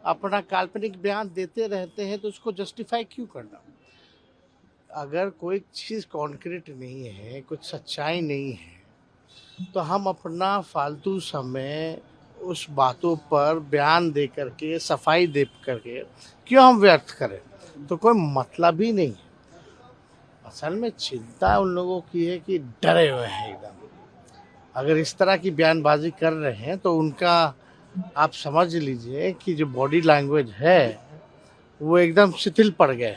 अपना काल्पनिक बयान देते रहते हैं तो उसको जस्टिफाई क्यों करना। अगर कोई चीज़ कॉन्क्रीट नहीं है, कुछ सच्चाई नहीं है, तो हम अपना फालतू समय उस बातों पर बयान दे करके, सफाई दे करके क्यों हम व्यर्थ करें। तो कोई मतलब ही नहीं। असल में चिंता उन लोगों की है कि डरे हुए हैं एकदम। अगर इस तरह की बयानबाजी कर रहे हैं तो उनका आप समझ लीजिए कि जो बॉडी लैंग्वेज है वो एकदम शिथिल पड़ गए।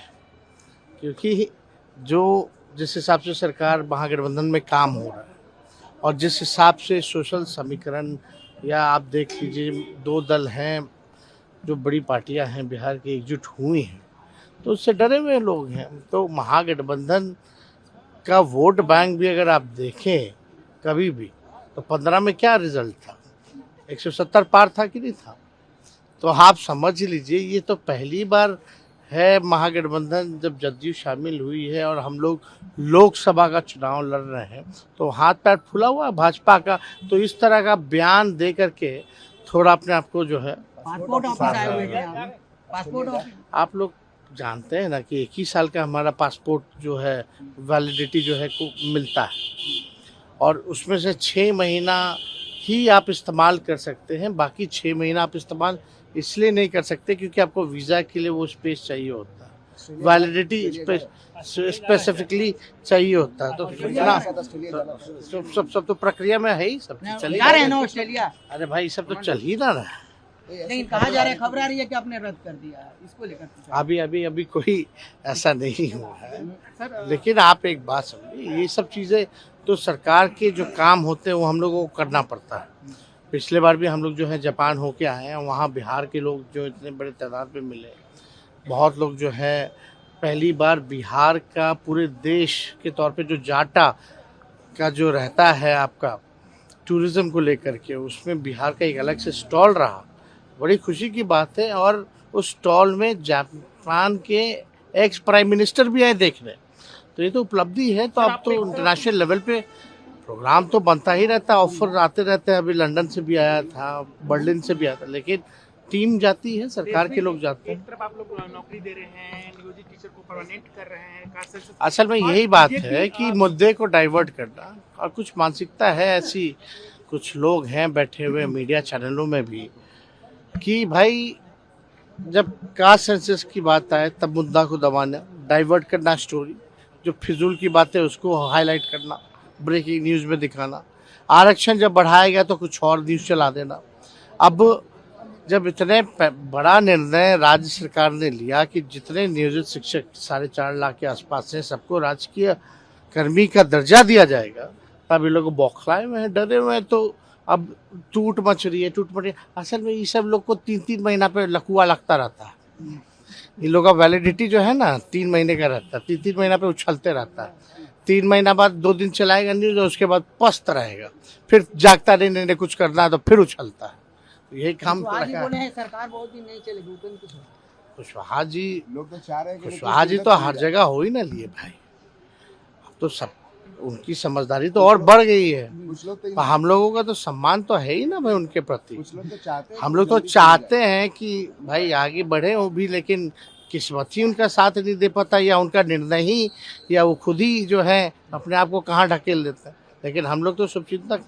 क्योंकि जो जिस हिसाब से सरकार महागठबंधन में काम हो रहा है और जिस हिसाब से सोशल समीकरण, या आप देख लीजिए 2 दल हैं जो बड़ी पार्टियां हैं बिहार की एकजुट हुई हैं, तो उससे डरे हुए लोग हैं। तो महागठबंधन का वोट बैंक भी अगर आप देखें कभी भी, तो 15 में क्या रिजल्ट था, 170 पार था कि नहीं था। तो आप समझ लीजिए ये तो पहली बार है महागठबंधन जब जदयू शामिल हुई है और हम लोग लोकसभा का चुनाव लड़ रहे हैं, तो हाथ पैर फूला हुआ भाजपा का। तो इस तरह का बयान दे करके थोड़ा अपने आप को जो है, पासपोर्ट ऑफिस आए हुए थे आप? पासपोर्ट ऑफिस आप लोग जानते हैं ना कि 1 ही साल का हमारा पासपोर्ट जो है वैलिडिटी जो है को मिलता है, और उसमें से 6 महीना ही आप इस्तेमाल कर सकते हैं। बाकी 6 महीना आप इस्तेमाल इसलिए नहीं कर सकते क्योंकि आपको वीज़ा के लिए वो स्पेस चाहिए होता है, वैलिडिटी स्पेसिफिकली चाहिए होता है। तो इतना सब तो प्रक्रिया में है ही, सब चल जा रहे हैं ना ऑस्ट्रेलिया। अरे भाई सब तो चल ही ना रहा है। लेकिन कहा जा रहा है, खबर आ रही है कि आपने रद्द कर दिया है, इसको लेकर अभी कोई ऐसा नहीं हुआ है। लेकिन आप एक बात समझिए, ये सब चीज़ें तो सरकार के जो काम होते हैं वो हम लोगों को करना पड़ता है। पिछले बार भी हम लोग जो है जापान होके आए हैं, वहाँ बिहार के लोग जो इतने बड़े तादाद में मिले। बहुत लोग जो है पहली बार बिहार का पूरे देश के तौर पे जो जाटा का जो रहता है आपका टूरिज़्म को लेकर के, उसमें बिहार का एक अलग से स्टॉल रहा, बड़ी खुशी की बात है। और उस स्टॉल में जापान के एक्स प्राइम मिनिस्टर भी आए देखने, तो ये तो उपलब्धि है। तो अब तो इंटरनेशनल लेवल पे प्रोग्राम तो बनता ही रहता है, ऑफर आते रहते हैं। अभी लंदन से भी आया था, बर्लिन से भी आया था, लेकिन टीम जाती है, सरकार के लोग जाते हैं। एक तरफ आप लोग नौकरी दे रहे हैं, नियोजित टीचर को परमानेंट कर रहे हैं, असल में यही बात है कि मुद्दे को डाइवर्ट करना, और कुछ मानसिकता है ऐसी, कुछ लोग हैं बैठे हुए मीडिया चैनलों में भी, कि भाई जब कास्ट सेंसस की बात आए तब मुद्दा को दबाना, डाइवर्ट करना स्टोरी, जो फिजूल की बातें उसको हाईलाइट करना, ब्रेकिंग न्यूज़ में दिखाना। आरक्षण जब बढ़ाया गया तो कुछ और न्यूज़ चला देना। अब जब इतने बड़ा निर्णय राज्य सरकार ने लिया कि जितने नियोजित शिक्षक 4.5 लाख के आसपास हैं सबको राजकीय कर्मी का दर्जा दिया जाएगा, तब ये लोग बौखलाए हुए हैं, डरे हुए हैं। तो अब टूट मच रही है। असल में ये सब लोग को 3-3 महीना पे लकुआ लगता रहता है। इन लोगों का वैलिडिटी जो है ना 3 महीने का रहता है, 3-3 महीना पे उछलते रहता है। 3 महीना बाद 2 दिन चलाएगा न्यूज़, और उसके बाद पस्त रहेगा, फिर जागता नहीं कुछ करना है तो फिर उछलता है। तो यही काम बोले हैं सरकार बहुत दिन नहीं चलेगी। कुशवाहा जी, लोग तो चाह रहे हैं कि कुशवाहा जी तो हर जगह हो ही ना लिए भाई। अब तो सब उनकी समझदारी तो और बढ़ गई है। हम लोगों का तो सम्मान तो है ही ना भाई उनके प्रति। हम लोग तो चाहते हैं कि भाई आगे बढ़े वो भी, लेकिन किस्मत ही उनका साथ नहीं दे पाता, या उनका निर्णय ही, या वो खुद ही जो है अपने आप को कहाँ ढकेल देता है। लेकिन हम लोग तो शुभचिंतक हैं।